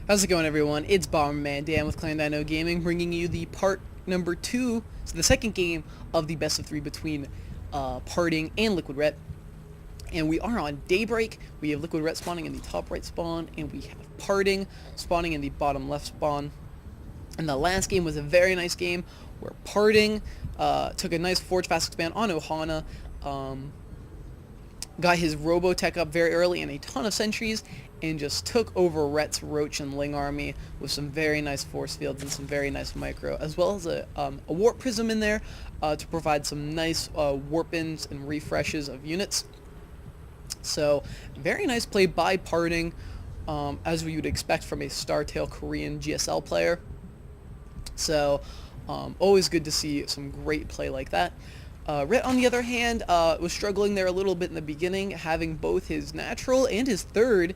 How's it going, everyone? It's Bomberman Dan with Clan Dino Gaming, bringing you the part number 2, so the second game of the best of 3 between PartinG and LiquidRet. And we are on Daybreak. We have LiquidRet spawning in the top right spawn, and we have PartinG spawning in the bottom left spawn. And the last game was a very nice game where PartinG took a nice Forge Fast Expand on Ohana, got his Robotech up very early and a ton of sentries, and just took over Rhet's Roach and Ling army with some very nice force fields and some very nice micro, as well as a warp prism in there to provide some nice warp-ins and refreshes of units. So, very nice play by PartinG, as we would expect from a StarTale Korean GSL player. So, always good to see some great play like that. Rhett, on the other hand, was struggling there a little bit in the beginning, having both his natural and his third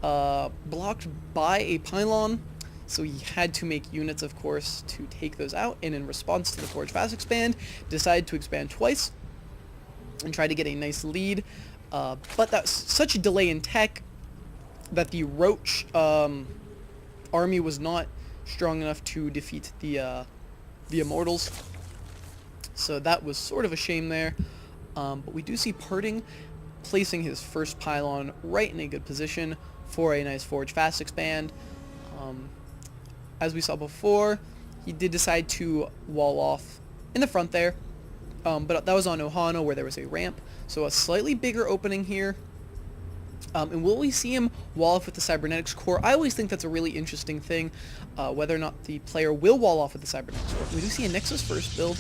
blocked by a pylon, so he had to make units, of course, to take those out, and in response to the Forge Fast Expand, decided to expand twice and try to get a nice lead, but that's such a delay in tech that the Roach army was not strong enough to defeat the Immortals. So that was sort of a shame there, but we do see PartinG placing his first pylon right in a good position for a nice Forge Fast Expand. As we saw before, he did decide to wall off in the front there, but that was on Ohana where there was a ramp, so a slightly bigger opening here. And will we see him wall off with the Cybernetics Core? I always think that's a really interesting thing, whether or not the player will wall off with the Cybernetics Core. We do see a Nexus first build,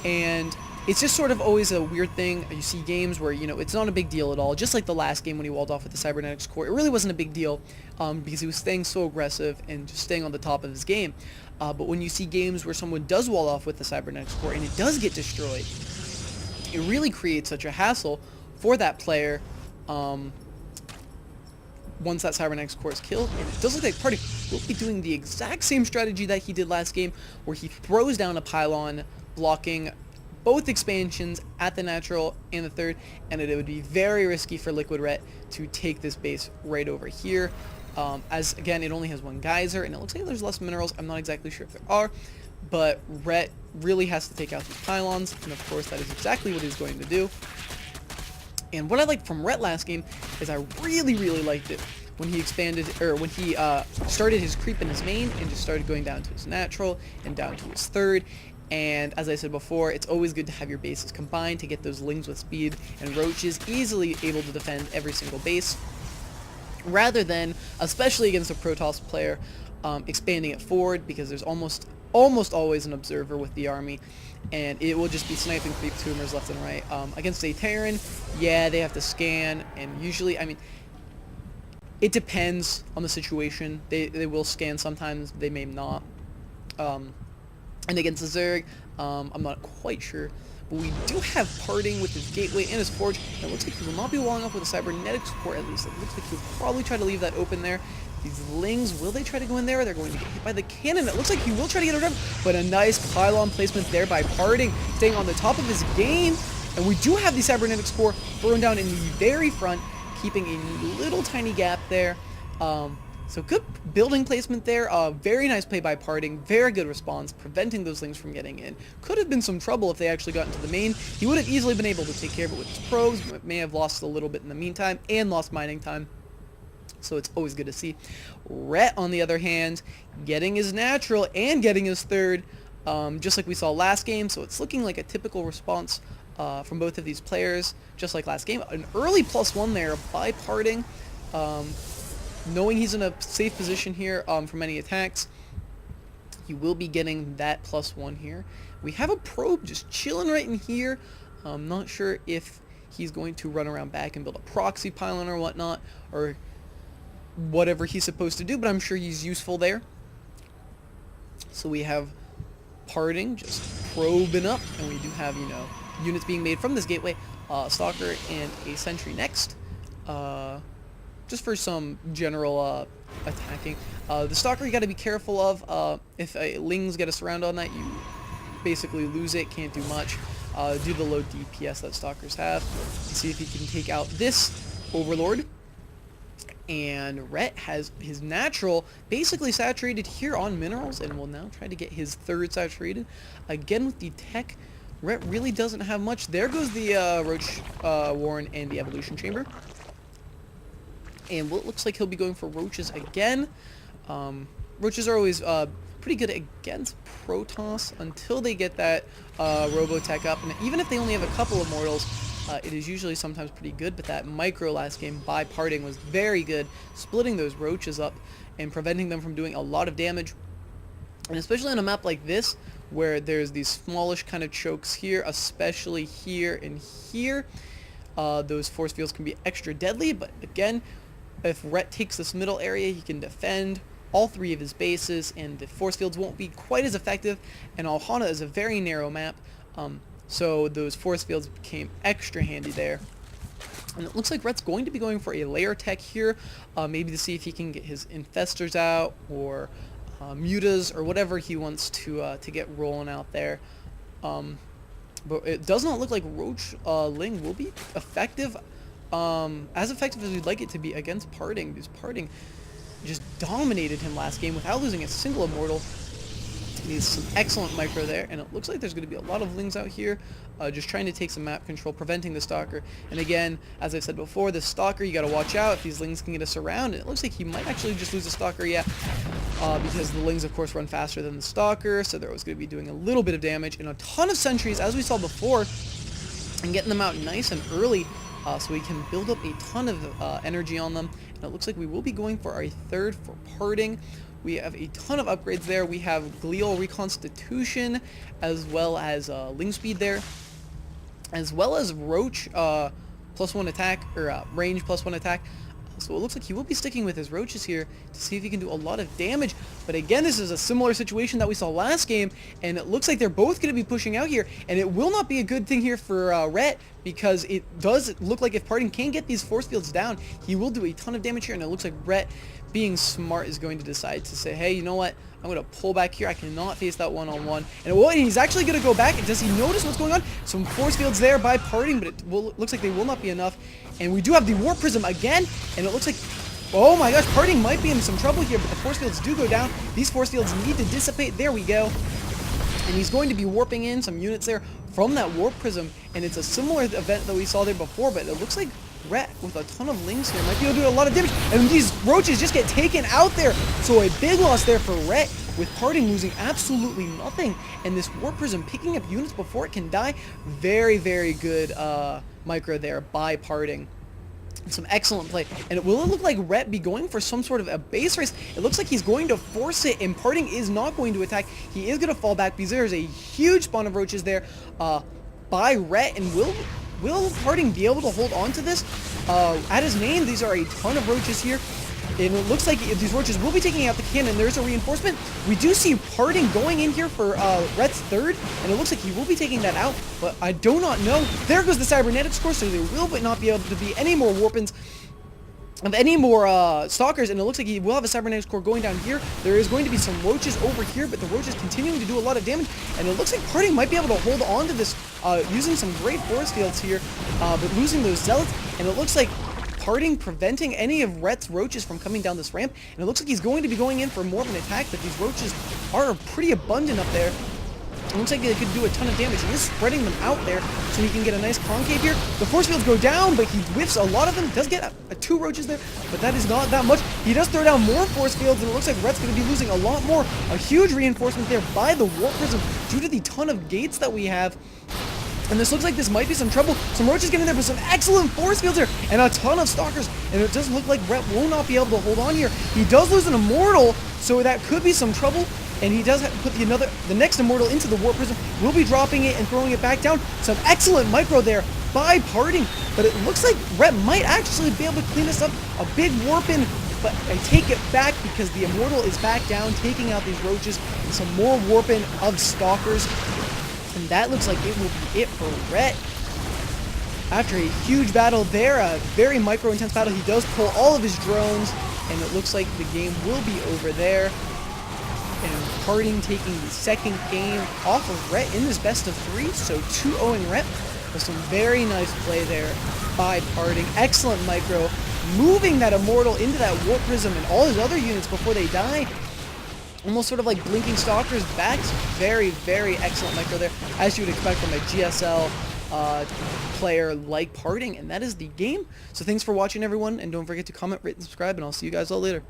and it's just sort of always a weird thing. You see games where, it's not a big deal at all, just like the last game when he walled off with the Cybernetics Core. It really wasn't a big deal because he was staying so aggressive and just staying on the top of his game. But when you see games where someone does wall off with the Cybernetics Core and it does get destroyed, it really creates such a hassle for that player once that Cybernetics Core is killed. And it does look like PartinG will be doing the exact same strategy that he did last game, where he throws down a pylon blocking both expansions at the natural and the third, and it would be very risky for LiquidRet to take this base right over here, as again it only has one geyser and it looks like there's less minerals. I'm not exactly sure if there are, but Rhett really has to take out these pylons, and of course that is exactly what he's going to do. And what I liked from Rhett last game is I really liked it when he expanded, or when he started his creep in his main and just started going down to his natural and down to his third. And as I said before, it's always good to have your bases combined to get those Lings with speed and Roaches easily able to defend every single base, rather than, especially against a Protoss player, expanding it forward, because there's almost always an observer with the army, and it will just be sniping creep tumors left and right. Against a Terran, yeah, they have to scan, and usually, I mean, it depends on the situation. They will scan sometimes, they may not. And against the Zerg, I'm not quite sure. But we do have PartinG with his Gateway and his Forge, and it looks like he will not be walling off with a Cybernetics Core, at least. It looks like he'll probably try to leave that open there. These Lings, will they try to go in there? Or they're going to get hit by the cannon. It looks like he will try to get it done, but a nice pylon placement there by PartinG, staying on the top of his game. And we do have the Cybernetics Core thrown down in the very front, keeping a little tiny gap there. So good building placement there, very nice play by PartinG, very good response, preventing those Lings from getting in. Could have been some trouble if they actually got into the main. He would have easily been able to take care of it with his probes, but may have lost a little bit in the meantime, and lost mining time. So it's always good to see. Rhett, on the other hand, getting his natural and getting his third, just like we saw last game, so it's looking like a typical response from both of these players, just like last game. An early +1 there by PartinG. Knowing he's in a safe position here from any attacks, he will be getting that +1 here. We have a probe just chilling right in here. I'm not sure if he's going to run around back and build a proxy pylon or whatnot, or whatever he's supposed to do, but I'm sure he's useful there. So we have PartinG just probing up, and we do have, units being made from this gateway. Stalker and a sentry next. Just for some general attacking. The Stalker you got to be careful of. If Lings get a surround on that, you basically lose it, can't do much. Due to the low DPS that Stalkers have. Let's see if he can take out this Overlord. And Rhett has his natural basically saturated here on minerals and will now try to get his third saturated. Again with the tech, Rhett really doesn't have much. There goes the Roach Warren and the Evolution Chamber. And what looks like he'll be going for Roaches again. Roaches are always pretty good against Protoss until they get that Robotech up. And even if they only have a couple of mortals, it is usually sometimes pretty good, but that micro last game by PartinG was very good, splitting those Roaches up and preventing them from doing a lot of damage. And especially on a map like this, where there's these smallish kind of chokes here, especially here and here, those force fields can be extra deadly. But again, if Rhett takes this middle area, he can defend all three of his bases, and the force fields won't be quite as effective. And Alhana is a very narrow map, so those force fields became extra handy there. And it looks like Rhett's going to be going for a layer tech here, maybe to see if he can get his infestors out, or mutas, or whatever he wants to get rolling out there. But it does not look like Roach Ling will be effective, as effective as we'd like it to be against PartinG, because PartinG just dominated him last game without losing a single immortal. Needs some excellent micro there, and it looks like there's going to be a lot of Lings out here, just trying to take some map control, preventing the Stalker. And again, as I've said before, the Stalker, you got to watch out if these Lings can get us around. And it looks like he might actually just lose the Stalker, yeah, because the Lings, of course, run faster than the Stalker, so they're always going to be doing a little bit of damage, and a ton of sentries, as we saw before, and getting them out nice and early, so we can build up a ton of energy on them. And it looks like we will be going for our third for PartinG. We have a ton of upgrades there. We have Glial Reconstitution, as well as Ling Speed there, as well as Roach +1 attack, or range +1 attack. So it looks like he will be sticking with his Roaches here to see if he can do a lot of damage. But again, this is a similar situation that we saw last game, and it looks like they're both going to be pushing out here. And it will not be a good thing here for Rhett, because it does look like if PartinG can get these force fields down, he will do a ton of damage here. And it looks like Rhett, being smart, is going to decide to say, hey, you know what? I'm going to pull back here. I cannot face that one-on-one. And he's actually going to go back. Does he notice what's going on? Some force fields there by PartinG, but it looks like they will not be enough. And we do have the Warp Prism again, and it looks like, oh my gosh, PartinG might be in some trouble here, but the force fields do go down. These force fields need to dissipate. There we go. And he's going to be warping in some units there from that Warp Prism, and it's a similar event that we saw there before, but it looks like Rhett, with a ton of Lings here, might be able to do a lot of damage, and these Roaches just get taken out there. So a big loss there for Rhett, with PartinG losing absolutely nothing, and this Warp Prism picking up units before it can die. Very, very good micro there by PartinG. Some excellent play. And will it look like Rhett be going for some sort of a base race? It looks like he's going to force it, and PartinG is not going to attack. He is going to fall back because there's a huge spawn of Roaches there by Rhett, and will PartinG be able to hold on to this? At his name, these are a ton of Roaches here, and it looks like these Roaches will be taking out the cannon. There's a reinforcement. We do see PartinG going in here for Rhett's third, and it looks like he will be taking that out, but I do not know. There goes the Cybernetics core, so there will but not be able to be any more Warpins of any more Stalkers, and it looks like he will have a Cybernetics core going down here. There is going to be some Roaches over here, but the Roaches continuing to do a lot of damage, and it looks like PartinG might be able to hold on to this using some great force fields here, but losing those Zealots, and it looks like PartinG preventing any of Rhett's Roaches from coming down this ramp, and it looks like he's going to be going in for more of an attack, but these Roaches are pretty abundant up there. It looks like they could do a ton of damage. He is spreading them out there so he can get a nice concave here. The force fields go down, but he whiffs a lot of them. Does get two Roaches there, but that is not that much. He does throw down more force fields, and it looks like Rhett's going to be losing a lot more. A huge reinforcement there by the Warp Prism due to the ton of gates that we have. And this looks like this might be some trouble. Some Roaches getting there, but some excellent force fields here, and a ton of Stalkers. And it does look like Rhett will not be able to hold on here. He does lose an Immortal, so that could be some trouble. And he does have to put the next Immortal into the Warp Prism. We'll be dropping it and throwing it back down. Some excellent micro there by PartinG, but it looks like Rhett might actually be able to clean this up. A big Warpin, but I take it back because the Immortal is back down, taking out these Roaches, and some more Warpin of Stalkers. And that looks like it will be it for Rhett. After a huge battle there, a very micro-intense battle, he does pull all of his drones, and it looks like the game will be over there. And PartinG taking the second game off of Rhett in this best of 3, so 2-0ing Rhett with some very nice play there by PartinG. Excellent micro, moving that Immortal into that Warp Prism and all his other units before they died. Almost sort of like blinking Stalkers back. Very, very excellent micro there, as you would expect from a GSL player like PartinG, and that is the game. So thanks for watching, everyone, and don't forget to comment, rate, and subscribe, and I'll see you guys all later.